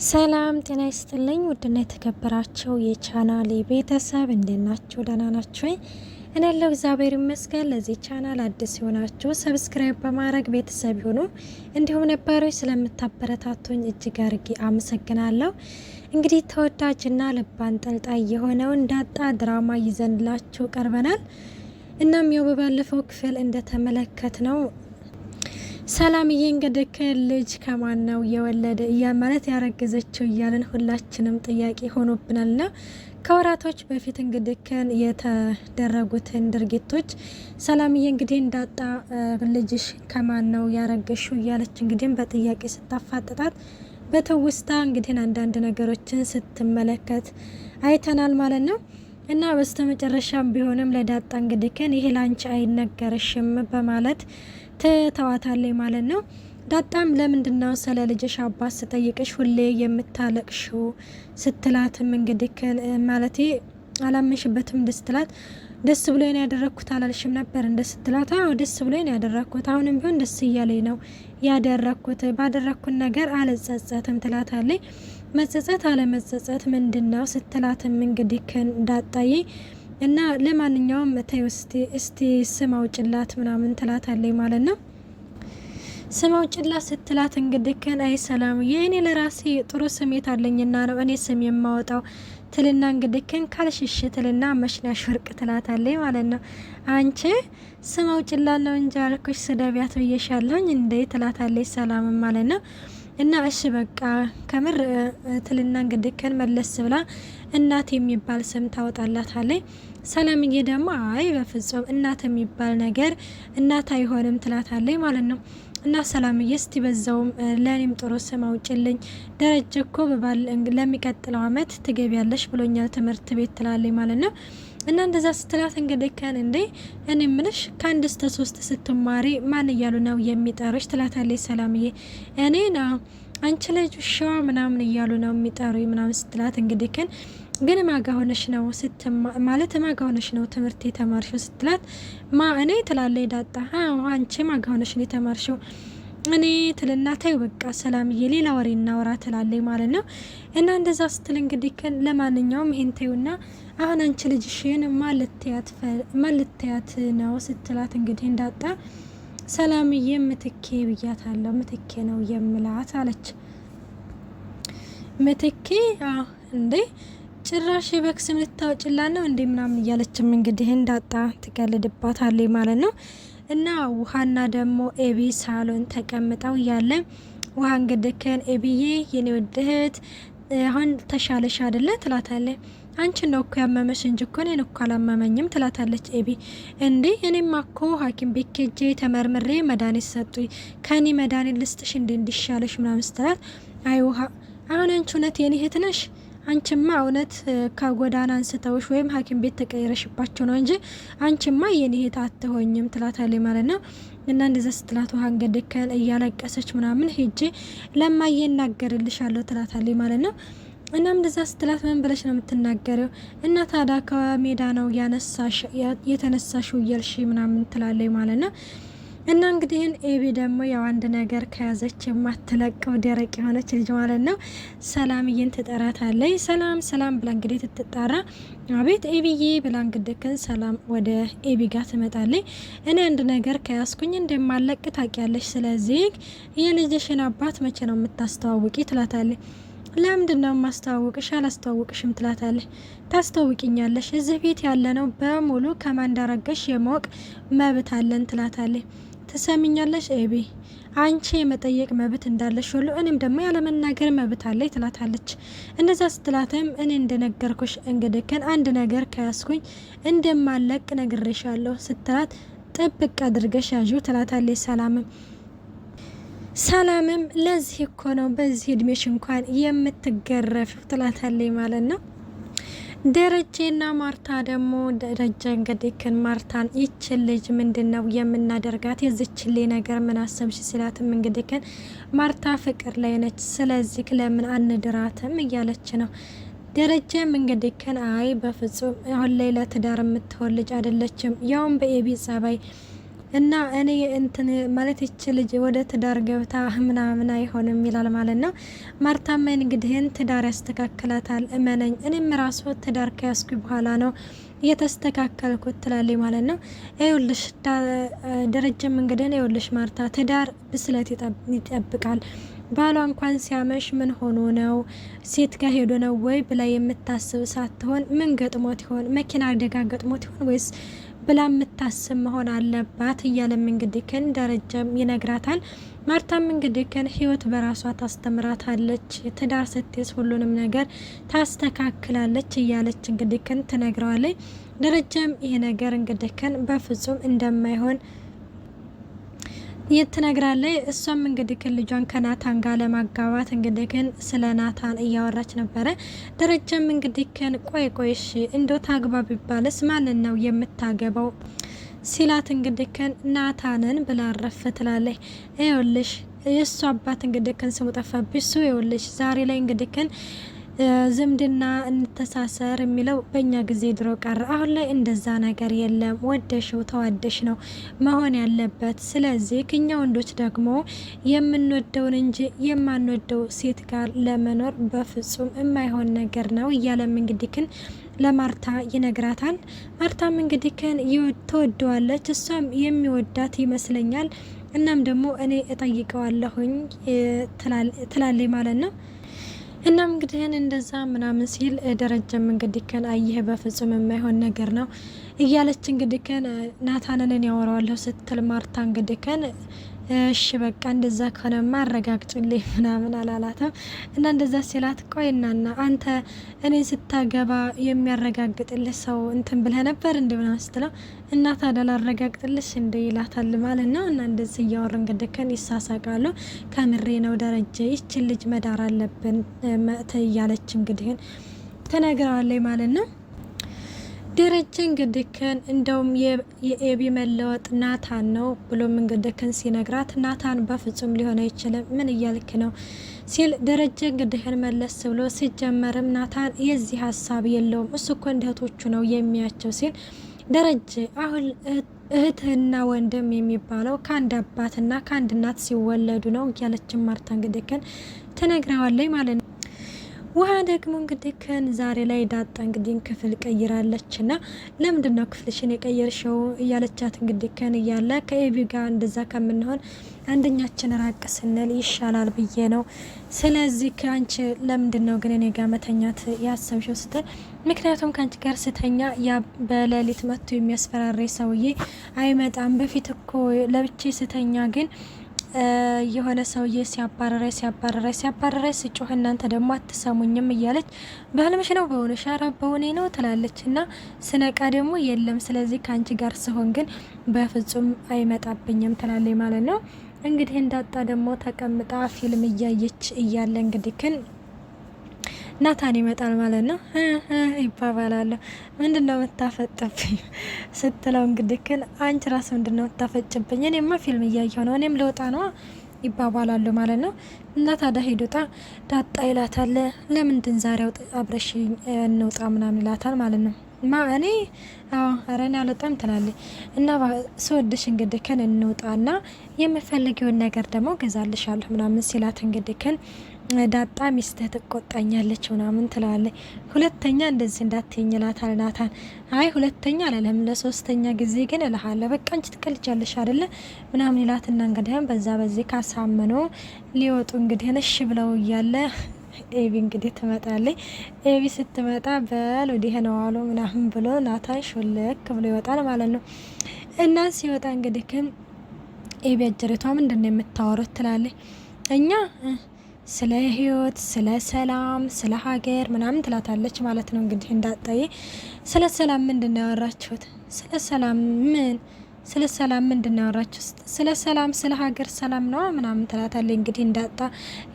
ሰላም ጤና ይስጥልኝ ውድና የተከበራችሁ የቻናሌ ቤተሰብ እንደናችሁ ደህና ናችሁ? እኔ ያለው እግዚአብሔር ይመስገን። ለዚህ ቻናል አዲስ የሆናችሁ ሰብስክራይብ በማድረግ ቤተሰብ ይሁኑ። እንዲሁም ነባሮች ስለምታበረታቱኝ እጅግ አርጌ አመሰግናለሁ። እንግዲህ ተወዳጅና ልብ አንጠልጣይ የሆነው ዳጣ ድራማ ይዘንላችሁ ቀርበናል። እናም ያው በባለፈው ክፍል እንደተመለከት ነው ሰላምዬ እንግዲህ ልጅ ከማን ነው የወለደ ማለት ያረገዘችው እያለን ሁላችንም ጥያቄ ሆኖብናልና ከወራቶች በፊት እንግዲህ የተደረጉትን ድርጊቶች ሰላምዬ እንግዲህ ዳጣ ልጅሽ ከማን ነው ያረገሽው እያለች እንግዲህ በጥያቄ ስታፋጥጣት በትውስታ እንግዲህ አንዳንድ ነገሮችን ስትመለከት አይተናል ማለት ነው። እና በስተመጨረሻም ቢሆንም ለዳጣ እንግዲህ ይሄ ላንቺ አይነገርሽም በማለት ትተዋታለች ማለት ነው። ዳጣም ለምንድነው ስለ ልጅሽ አባት ስጠይቅሽ ሁሌ የምታለቅሽው ስትላትም እንግዲህ ማለቴ አላመሽበትም ስትላት ደስ ብሎኝ ያደረኩት አላልሽም ነበር እንደ ስትላት አዎ ደስ ብሎኝ ያደረኩት አሁንም ቢሆን ደስ እያለኝ ነው ያደረኩት ባደረኩት ነገር አልጸጸትም ትላታለች። መጸጸት አለመጸጸት ምንድነው ስትላትም እንግዲህ ዳጣዬ እና ለማንኛውም ተይ እስቲ ስም አውጭላት ምናምን ትላታለች ማለት ነው። ስም አውጭላት ስትላት እንግዲህ አይ ሰላምዬ እኔ ለራሴ ጥሩ ስሜት አለኝና ነው እኔ ስም የማወጣው ትልና እንግዲህ ካልሽሽ ትልና መሽናሽ ወርቅ ትላታለች ማለት ነው። አንቺ ስም አውጭላት ነው እንጂ አልኩሽ ስደቢያት ብዬሻለሁኝ እንዴ ትላታለች ሰላም ማለት ነው። እና እሺ በቃ ከምር ትልና እንግዲህ መለስ ብላ እናት የሚባል ስም ታወጣላታለች። ሰላምዬ ደግሞ አይ በፍጹም እናት የሚባል ነገር እናት አይሆንም ትላታለች ማለት ነው። እና ሰላምዬ እስቲ በዛውም ለኔም ጥሩ ስም አውጭልኝ ደረጀ እኮ ለሚቀጥለው አመት ትገቢያለሽ ብሎኛል ትምህርት ቤት ትላለች ማለት ነው። እና እንደዛ ስትላት እንግዲህ እንዴ እኔ ምንሽ ከአንድ እስከ 3 ስትማሪ ማን እያሉ ነው የሚጠሩሽ ትላታለች ሰላምዬ። እኔ ነው አንቺ ልጅ ሸዋ ምናምን እያሉ ነው የሚጠሩኝ ምናምን ስትላት እንግዲህ ግን ማጋ ሆነሽ ነው ማለት ማጋ ሆነሽ ነው ትምህርት የተማርሽው ስትላት ማ እኔ ትላለች ዳጣ አዎ አንቺ ማጋ ሆነሽ ነው የተማርሽው እኔ ትልና ተይ በቃ ሰላምዬ ሌላ ወሬ እናውራ ትላለች ማለት ነው። እና እንደዛ ስትል እንግዲህ ለማንኛውም ይሄን ተይውና አሁን አንቺ ልጅሽን ማልትያት ነው ስትላት እንግዲህ እንዳጣ ሰላምዬ ምትኬ ብያታለሁ ምትኬ ነው የምላት አለች። ምትኬ እንዴ ጭራሽ በክስም ልታወጭላት ነው እንዴ ምናምን እያለችም እንግዲህ እንዳጣ ትቀልድባታለች ማለት ነው። እና ውሃና ደግሞ ኤቢ ሳሎን ተቀምጠው እያለ ውሃ እንግዲህ ኤቢዬ የኔ ውድህት አሁን ተሻለሽ አይደለ ትላታለች። አንቺ ነው እኮ ያመመሽ እንጂ እኮ እኔን እኮ አላመመኝም ትላታለች ኤቢ። እንዴ እኔማ እኮ ሐኪም ቤት ሄጄ ተመርምሬ መድኃኒት ሰጡኝ ከኔ መድኃኒት ልስጥሽ እንዴ እንዲሻለሽ ምናምን ስትላት አይ ውሃ አሁን አንቺ እውነት የኔ እህት ነሽ አንቺማ እውነት ከጎዳና አንስተውሽ ወይም ሐኪም ቤት ተቀይረሽባቸው ነው እንጂ አንቺማ የኔ እህት አትሆኝም ትላታለች ማለት ነው። እና እንደዛ ስትላት ውሃ እንግዲህ እያለቀሰች ምናምን ሄጄ ለማየ እናገርልሻለሁ ትላታለች ማለት ነው። እናም እንደዛ ስትላት ምን ብለሽ ነው የምትናገረው እና ታዲያ ከሜዳ ነው የተነሳሽው እያልሽ ምናምን ትላለች ማለት ነው። እና እንግዲህ ኤቢ ደግሞ ያው አንድ ነገር ከያዘች የማትለቀው ደረቅ የሆነች ልጅ ማለት ነው። ሰላምዬን ትጠራታለች። ሰላም ብላ እንግዲህ ትጣራ አቤት ኤቢዬ ብላ እንግዲህ ሰላም ወደ ኤቢ ጋር ትመጣለች። እኔ አንድ ነገር ከያዝኩኝ እንደማለቅ ታውቂያለሽ፣ ስለዚህ የልጅሽን አባት መቼ ነው የምታስተዋውቂ ትላታለች። ለምንድነው ማስተዋወቅሽ? አላስተዋወቅሽም ትላታለች። ታስተዋውቂኛለሽ፣ እዚህ ቤት ያለነው በሙሉ ከማን እንዳረገሽ የማወቅ መብት አለን ትላታለች። ትሰሚኛለሽ ኤቢ አንቺ የመጠየቅ መብት እንዳለሽ ሁሉ እኔም ደግሞ ያለመናገር መብት አለኝ ትላታለች። እንደዛ ስትላትም እኔ እንደነገርኩሽ እንግዲህ አንድ ነገር ከያዝኩኝ እንደማለቅ ነግሬሻለሁ ስትላት ጥብቅ አድርገሽ ያዡ ትላታለች ሰላምም ለዚህ እኮ ነው በዚህ እድሜሽ እንኳን የምትገረፊው ትላታለች ማለት ነው። ደረጀና ማርታ ደግሞ ደረጀ እንግዲህ ማርታን ይችል ልጅ ምንድነው የምናደርጋት የዚችል ነገር ምን አሰብሽ ሲላትም እንግዲህ ማርታ ፍቅር ላይ ነች፣ ስለዚህ ለምን አንድራትም እያለች ነው። ደረጀም እንግዲህ አይ በፍጹም አሁን ላይ ለትዳር የምትሆን ልጅ አይደለችም፣ ያውም በኤቢ ጸባይ እና እኔ እንትን ማለት ይች ልጅ ወደ ትዳር ገብታ ምናምን አይሆንም ይላል ማለት ነው። ማርታም እንግዲህን ትዳር ያስተካክላታል እመነኝ፣ እኔም ራሱ ትዳር ከያዝኩ በኋላ ነው እየተስተካከልኩት ትላለች ማለት ነው። ይኸውልሽ ደረጀም እንግዲህ ይኸውልሽ ማርታ ትዳር ብስለት ይጠብቃል። ባሏ እንኳን ሲያመሽ ምን ሆኖ ነው ሴት ጋር ሄዶ ነው ወይ ብላ የምታስብ ሳትሆን ምን ገጥሞት ይሆን መኪና አደጋ ገጥሞት ይሆን ወይስ ብላ የምታስብ መሆን አለባት እያለም እንግዲህ ከን ደረጃም ይነግራታል። ማርታም እንግዲህ ከን ህይወት በራሷ ታስተምራታለች፣ ትዳር ስትይዝ ሁሉንም ነገር ታስተካክላለች እያለች እንግዲህ ከን ትነግረዋለች። ደረጃም ይሄ ነገር እንግዲህ ከን በፍጹም እንደማይሆን ትነግራለች። እሷም እንግዲህ ልጇን ከናታን ጋር ለማጋባት እንግዲህ ግን ስለ ናታን እያወራች ነበረ። ደረጃም እንግዲህ ግን ቆይሽ እንደው ታግባ ቢባልስ ማንን ነው የምታገባው ሲላት እንግዲህ ግን ናታንን ብላ አረፍ ትላለች። ይኸውልሽ የእሱ አባት እንግዲህ ግን ስሙ ጠፋብሽ። እሱ ይኸውልሽ ዛሬ ላይ እንግዲህ ግን ዝምድና እንተሳሰር የሚለው በእኛ ጊዜ ድሮ ቀረ። አሁን ላይ እንደዛ ነገር የለም። ወደሽው ተዋደሽ ነው መሆን ያለበት። ስለዚህ ከኛ ወንዶች ደግሞ የምንወደውን እንጂ የማንወደው ሴት ጋር ለመኖር በፍጹም የማይሆን ነገር ነው እያለም እንግዲህ ክን ለማርታ ይነግራታል። ማርታም እንግዲህ ክን ትወደዋለች፣ እሷም የሚወዳት ይመስለኛል። እናም ደግሞ እኔ እጠይቀዋለሁኝ ትላለች ማለት ነው። እናም እንግዲህ እንደዛ ምናምን ሲል ደረጃም እንግዲህ ከን አየህ በፍጹም የማይሆን ነገር ነው እያለች እንግዲህ ከን ናታንን ያወራዋለሁ ስትል ማርታ እንግዲህ ከን እሺ በቃ እንደዛ ከሆነ ማረጋግጡልኝ ምናምን አላላትም። እና እንደዛ ሲላት ቆይናና አንተ እኔ ስታገባ የሚያረጋግጥልህ ሰው እንትን ብለህ ነበር እንደ ምናምን ስትለው እና ታዲያ ላረጋግጥልሽ እንደ ይላታል ማለት ነው። እና እንደዚህ እያወሩ እንግዲህ ከን ይሳሳቃሉ። ከምሬ ነው ደረጀ ይችን ልጅ መዳር አለብን እያለች እንግዲህ ተነግረዋለች ማለት ነው። ደረጀ እንግዲህ ከን እንደውም የኤቢ መለወጥ ናታን ነው ብሎም እንግዲህ ከን ሲነግራት ናታን በፍጹም ሊሆን አይችልም ምን እያልክ ነው ሲል ደረጀ እንግዲህ መለስ ብሎ ሲጀመርም ናታን የዚህ ሀሳብ የለውም እሱ እኮ እንደ እህቶቹ ነው የሚያቸው ሲል ደረጀ አሁን እህትና ወንድም የሚባለው ከአንድ አባትና ከአንድ እናት ሲወለዱ ነው እያለችን ማርታ እንግዲህ ከን ትነግረዋለች ማለት ነው። ውሃ ደግሞ እንግዲህ ከን ዛሬ ላይ ዳጣ እንግዲህ ክፍል ቀይራለች ና ለምንድነው ክፍልሽን የቀየርሽው እያለቻት እንግዲህ ከን እያለ ከኤቢ ጋር እንደዛ ከምንሆን አንደኛችን ራቅ ስንል ይሻላል ብዬ ነው። ስለዚህ ከአንቺ ለምንድነው ግን እኔ ጋር መተኛት ያሰብሽው ስትል ምክንያቱም ከአንቺ ጋር ስተኛ ያ በሌሊት መጥቶ የሚያስፈራራኝ ሰውዬ አይመጣም። በፊት እኮ ለብቼ ስተኛ ግን የሆነ ሰውዬ ሲያባረራይ ስጮህ እናንተ ደግሞ አትሰሙኝም እያለች በህልምሽ ነው በሆነ ሻራ በሆኔ ነው ትላለች። እና ስነቃ ደግሞ የለም። ስለዚህ ከአንቺ ጋር ስሆን ግን በፍጹም አይመጣብኝም ትላለች ማለት ነው። እንግዲህ እንዳጣ ደግሞ ተቀምጣ ፊልም እያየች እያለ እንግዲህ ግን ናታን ይመጣል ማለት ነው። ይባባላሉ። ምንድነው የምታፈጥብኝ ስትለው እንግዲህ ግን አንቺ ራስ ምንድነው የምታፈጭብኝ? እኔማ ፊልም እያየሁ ነው፣ እኔም ልወጣ ነው ይባባላሉ ማለት ነው። እና ታዲያ ሄዱጣ ዳጣ ይላታል። ለምንድን ዛሬው አብረሽ እንውጣ ምናምን ይላታል ማለት ነው። እኔ አረን ያለጣም ትላለች። እና ስወድሽ እንግዲህ ከን እንውጣና የምፈልገውን ነገር ደግሞ ገዛልሻለሁ ምናምን ሲላት እንግዲህ ከን ዳጣ ሚስትህ ትቆጣኛለች ምናምን ትላለች። ሁለተኛ እንደዚህ እንዳትይኝ ይላታል ናታን። አይ ሁለተኛ አላለም፣ ለሶስተኛ ጊዜ ግን እልሃለሁ። በቃ አንቺ ትቀልጃለሽ አይደለ ምናምን ይላትና እንግዲህ በዚህ ካሳመኑ ሊወጡ እንግዲህ እሺ ብለው እያለ ኤቢ እንግዲህ ትመጣለች። ኤቢ ስትመጣ በል ወዲህ ነው አሉ ምናምን ብሎ ናታን ሾልክ ብሎ ይወጣል ማለት ነው። እና ሲወጣ እንግዲህ ግን ኤቢ አጀሪቷ ምንድነው የምታወሩት ትላለች። እኛ ስለ ህይወት፣ ስለ ሰላም፣ ስለ ሀገር ምናምን ትላታለች ማለት ነው። እንግዲህ እንዳጣዬ ስለ ሰላም ምንድነው ያወራችሁት? ስለ ሰላም ምን ስለ ሰላም ምንድነው ያወራችሁት? ስለ ሰላም ስለ ሀገር ሰላም ነው ምናምን ትላታለች። እንግዲህ እንዳጣ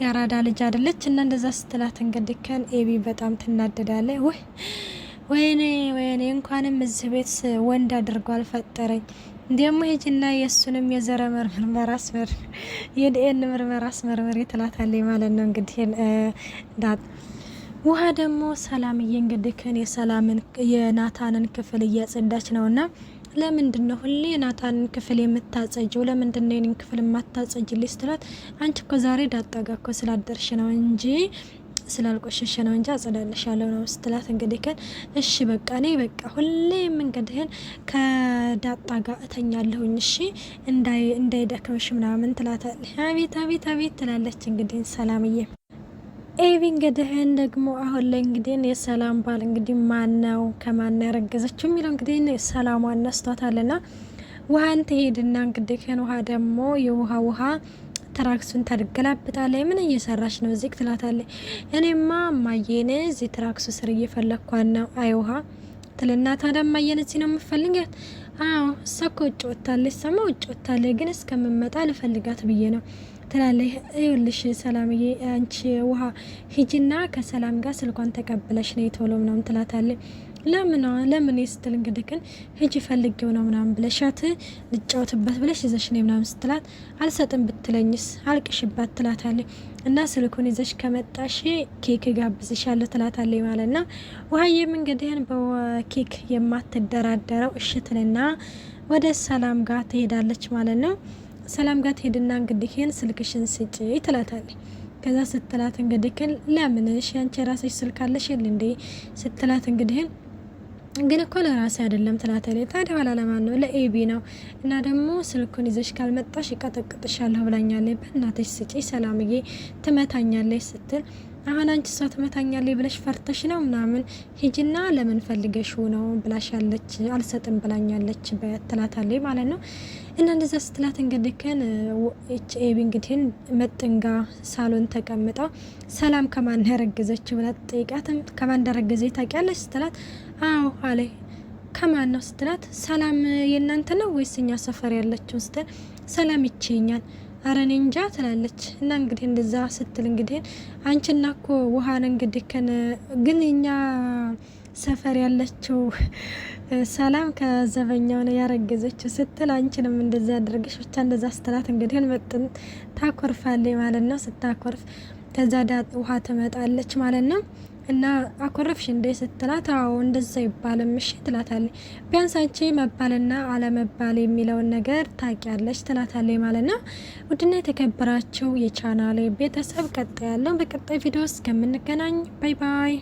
ያራዳ ልጅ አይደለች እና እንደዛ ስትላት እንግዲህ ከን ኤቢ በጣም ትናደዳለች። ወይኔ እንኳንም እዚህ ቤት ወንድ አድርጎ አልፈጠረኝ። እንደሞ ሄጅና የሱንም የዘረመር ምርመራ አስመር የዲኤን ምርመራ አስመርምር ትላታለች ማለት ነው። እንግዲህ ውሃ ደግሞ ሰላምዬ እንግዲህ ከን የሰላምን የናታንን ክፍል እያጸዳች ነውና ለምንድነው ሁሌ ናታንን ክፍል የምታጸጂው? ለምንድነው የኔን ክፍል የማታጸጂልኝ ስትላት አንቺ እኮ ዛሬ ዳጣ ጋር እኮ ስላደርሽ ነው እንጂ ስላልቆሸሸ ነው እንጂ አጸዳልሻለሁ ነው ስትላት እንግዲህ ከን እሺ በቃ እኔ በቃ ሁሌም እንግዲህን ከዳጣ ጋር እተኛለሁኝ እሺ እንዳይደክምሽ ምናምን ትላታለች። አቤት አቤት አቤት ትላለች እንግዲህ ሰላምዬ። ኤቢ እንግዲህን ደግሞ አሁን ላይ እንግዲህ የሰላም ባል እንግዲህ ማን ነው ከማን ያረገዘችው የሚለው እንግዲህ ሰላም አነስቷታልና ውሃን ትሄድና እንግዲህ ውሃ ደግሞ የውሃ ትራክሱን ታገላብጣለች። ምን እየሰራች ነው እዚህ ትላታለች። እኔማ ማየነ እዚህ ትራክሱ ስር እየፈለኳን ነው። አይ ውሃ ትልና ታዲያ ማየነ እዚህ ነው የምፈልጋት? አዎ እሷ እኮ ውጭ ወጥታለች፣ ሰማ ውጭ ወጥታለች፣ ግን እስከምመጣ ልፈልጋት ብዬ ነው ትላለች። ይኸውልሽ ሰላምዬ አንቺ ውሃ ሂጂና ከሰላም ጋር ስልኳን ተቀብለሽ ነው ቶሎ ምናምን ትላታለች። ለምን ስትል እንግዲህ ግን ሂጂ ፈልጌው ነው ምናምን ብለሻት ልጫወትበት ብለሽ ይዘሽ ነው ምናምን ስትላት አልሰጥም ብትለኝስ አልቅሽባት ትላታለች። እና ስልኩን ይዘሽ ከመጣሽ ኬክ ጋብዝሻለሁ ትላታለች ማለት ነው። ውሃዬም እንግዲህ በኬክ የማትደራደረው እሽትልና ወደ ሰላም ጋር ትሄዳለች ማለት ነው። ሰላም ጋር ትሄድና እንግዲህ ስልክሽን ስጪ ትላታለች። ከዛ ስትላት እንግዲህ ለምን አንቺ የራስሽ ስልክ አለሽ እንዴ ስትላት እንግዲህ ግን እኮ ለራሴ አይደለም ትላታለች። ታዲያ ኋላ ለማን ነው? ለኤቢ ነው። እና ደግሞ ስልኩን ይዘሽ ካልመጣሽ ይቀጠቅጥሻለሁ ብላኛለች። በእናትሽ ስጪ ሰላምዬ ትመታኛለች ስትል አሁን አንቺ እሷ ትመታኛለች ብለሽ ፈርተሽ ነው ምናምን ሂጂና ለምን ፈልገሽው ነው ብላሻለች፣ አልሰጥም ብላኛለች በትላታለች ማለት ነው። እና እንደዛ ስትላት እንግዲህ ከን ኤቢ እንግዲህ መጥንጋ ሳሎን ተቀምጣ ሰላም ከማን ያረገዘችው ብላ ጠይቃትም ከማን እንዳረገዘች ታውቂያለሽ ስትላት አዎ አለ። ከማን ነው ስትላት ሰላም የእናንተ ነው ወይስ እኛ ሰፈር ያለችው ስትል ሰላም ይችኛል አረኔ እንጃ ትላለች። እና እንግዲህ እንደዛ ስትል እንግዲህ አንቺና እኮ ውሃን እንግዲህ ግን እኛ ሰፈር ያለችው ሰላም ከዘበኛው ነው ያረገዘችው ስትል አንቺንም እንደዛ አድርገሽ ብቻ እንደዛ ስትላት እንግዲህ መጥን ታኮርፋለች ማለት ነው። ስታኮርፍ ከዛ ውሃ ትመጣለች ማለት ነው። እና አኮረፍሽ እንደ ስትላት አዎ እንደዛ ይባልም እሺ ትላታለች። ቢያንስ አንቺ መባልና አለመባል የሚለውን ነገር ታውቂያለሽ ትላታለች ማለት ነው። ውድና የተከበራችሁ የቻናሌ ቤተሰብ ቀጣይ ያለው በቀጣይ ቪዲዮ እስከምንገናኝ ባይ ባይ።